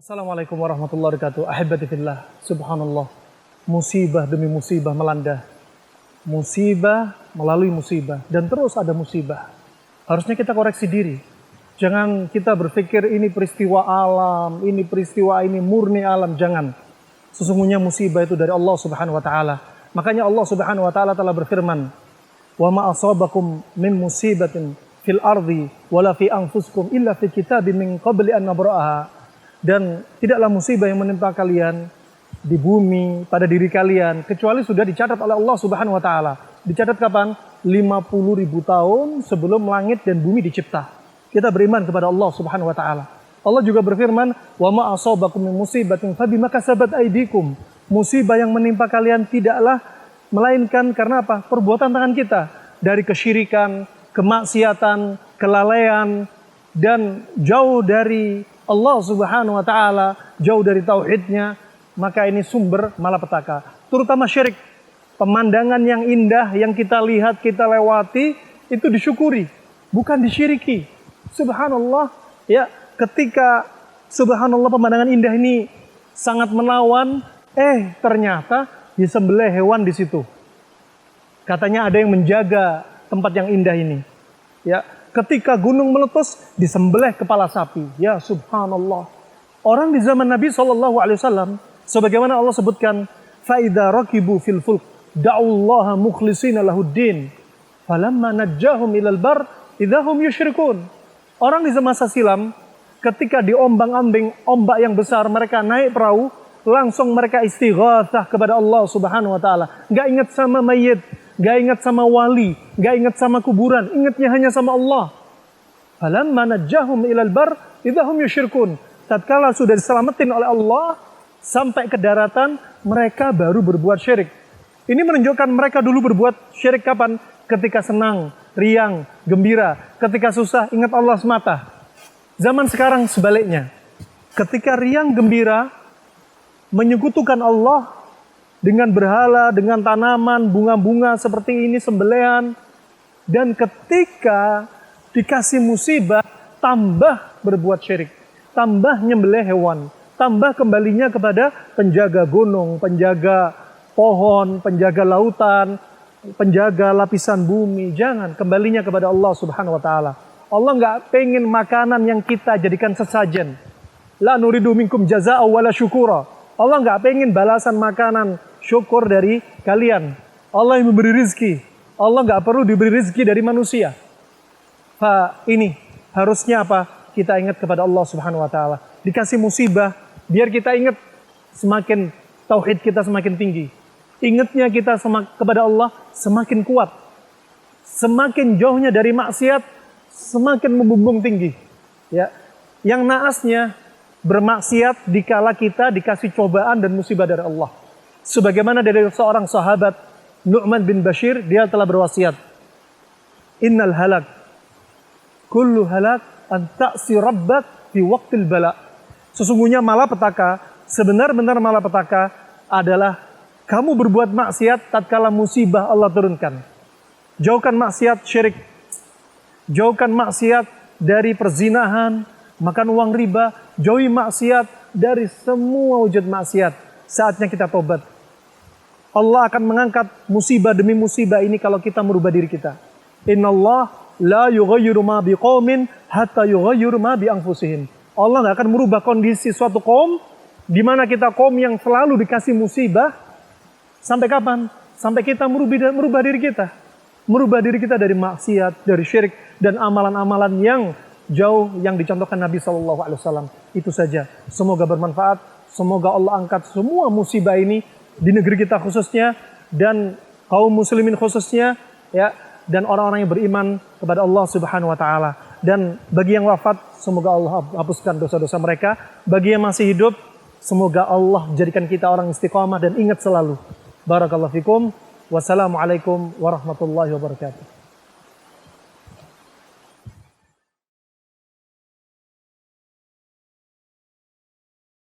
Assalamualaikum warahmatullahi wabarakatuh. Ahibati fillah, subhanallah. Musibah demi musibah melanda. Musibah melalui musibah. Dan terus ada musibah. Harusnya kita koreksi diri. Jangan kita berpikir ini peristiwa alam, ini peristiwa ini murni alam. Jangan. Sesungguhnya musibah itu dari Allah subhanahu wa ta'ala. Makanya Allah subhanahu wa ta'ala telah berfirman, wa ma asabakum min musibatin fil ardi wala fi anfusikum illa fi kitabim min qabli an nabra'aha. Dan tidaklah musibah yang menimpa kalian di bumi, pada diri kalian, kecuali sudah dicatat oleh Allah subhanahu wa ta'ala. Dicatat kapan? 50.000 tahun sebelum langit dan bumi dicipta. Kita beriman kepada Allah subhanahu wa ta'ala. Allah juga berfirman, wa ma asabakum min musibatin fabima kasabat aydikum. Musibah yang menimpa kalian tidaklah melainkan karena apa? Perbuatan tangan kita. Dari kesyirikan, kemaksiatan, kelalaian, dan jauh dari Allah subhanahu wa ta'ala, jauh dari tauhidnya, maka ini sumber malapetaka. Terutama syirik. Pemandangan yang indah yang kita lihat, kita lewati, itu disyukuri, bukan disyiriki. Subhanallah, ya, ketika subhanallah pemandangan indah ini sangat menawan, ternyata disembelih hewan di situ. Katanya ada yang menjaga tempat yang indah ini. Ya, ketika gunung meletus, disembelih kepala sapi. Ya subhanallah. Orang di zaman Nabi SAW, sebagaimana Allah sebutkan, فَإِذَا رَكِبُوا فِي الْفُلْكِ دَعُوا اللَّهَ مُخْلِصِينَ لَهُ الدِّينَ فَلَمَّا نَجَّاهُمْ إِلَى الْبَرِّ إِذَا هُمْ يُشْرِكُونَ. Orang di masa silam, ketika diombang-ambing ombak yang besar, mereka naik perahu, langsung mereka istighatsah kepada Allah subhanahu wa ta'ala. Gak ingat sama mayit, gak ingat sama wali, gak ingat sama kuburan, ingatnya hanya sama Allah. Falamma najjahum ilal bar idahum yusyrikun. Tatkala sudah diselamatin oleh Allah sampai ke daratan, mereka baru berbuat syirik. Ini menunjukkan mereka dulu berbuat syirik kapan? Ketika senang, riang, gembira. Ketika susah, ingat Allah semata. Zaman sekarang sebaliknya. Ketika riang, gembira, menyekutukan Allah dengan berhala, dengan tanaman, bunga-bunga seperti ini, sembelihan. Dan ketika dikasih musibah, tambah berbuat syirik. Tambah nyembelih hewan. Tambah kembalinya kepada penjaga gunung, penjaga pohon, penjaga lautan, penjaga lapisan bumi. Jangan, kembalinya kepada Allah subhanahu wa ta'ala. Allah nggak pengen makanan yang kita jadikan sesajen. La nuridu minkum jazaa'a wala syukura. Allah nggak pengen balasan makanan syukur dari kalian. Allah yang memberi rizki. Allah nggak perlu diberi rizki dari manusia. Ini harusnya apa? Kita ingat kepada Allah subhanahu wa ta'ala. Dikasih musibah, biar kita ingat, semakin tauhid kita semakin tinggi. Ingatnya kita kepada Allah semakin kuat. Semakin jauhnya dari maksiat, semakin membumbung tinggi. Ya. Yang naasnya, bermaksiat dikala kita dikasih cobaan dan musibah dari Allah. Sebagaimana dari seorang sahabat Nu'man bin Bashir, dia telah berwasiat, innal halak kullu halak an ta'si rabbak fi waqtil bala. Sesungguhnya malapetaka, sebenar-benar malapetaka adalah kamu berbuat maksiat tatkala musibah Allah turunkan. Jauhkan maksiat syirik, jauhkan maksiat dari perzinahan, makan uang riba, jauhi maksiat dari semua wujud maksiat. Saatnya kita tobat. Allah akan mengangkat musibah demi musibah ini kalau kita merubah diri kita. Innallah la yughayyiru ma biqaumin hatta yughayyiru ma bi anfusihim. Allah nggak akan merubah kondisi suatu kaum di mana kita kaum yang selalu dikasih musibah. Sampai kapan? Sampai kita merubah diri kita. Merubah diri kita dari maksiat, dari syirik, dan amalan-amalan yang jauh yang dicontohkan Nabi SAW. Itu saja. Semoga bermanfaat. Semoga Allah angkat semua musibah ini di negeri kita khususnya, dan kaum muslimin khususnya, ya, dan orang-orang yang beriman kepada Allah subhanahu wa ta'ala. Dan bagi yang wafat, semoga Allah hapuskan dosa-dosa mereka. Bagi yang masih hidup, semoga Allah jadikan kita orang istiqamah dan ingat selalu. Barakallahu fikum. Wassalamualaikum warahmatullahi wabarakatuh.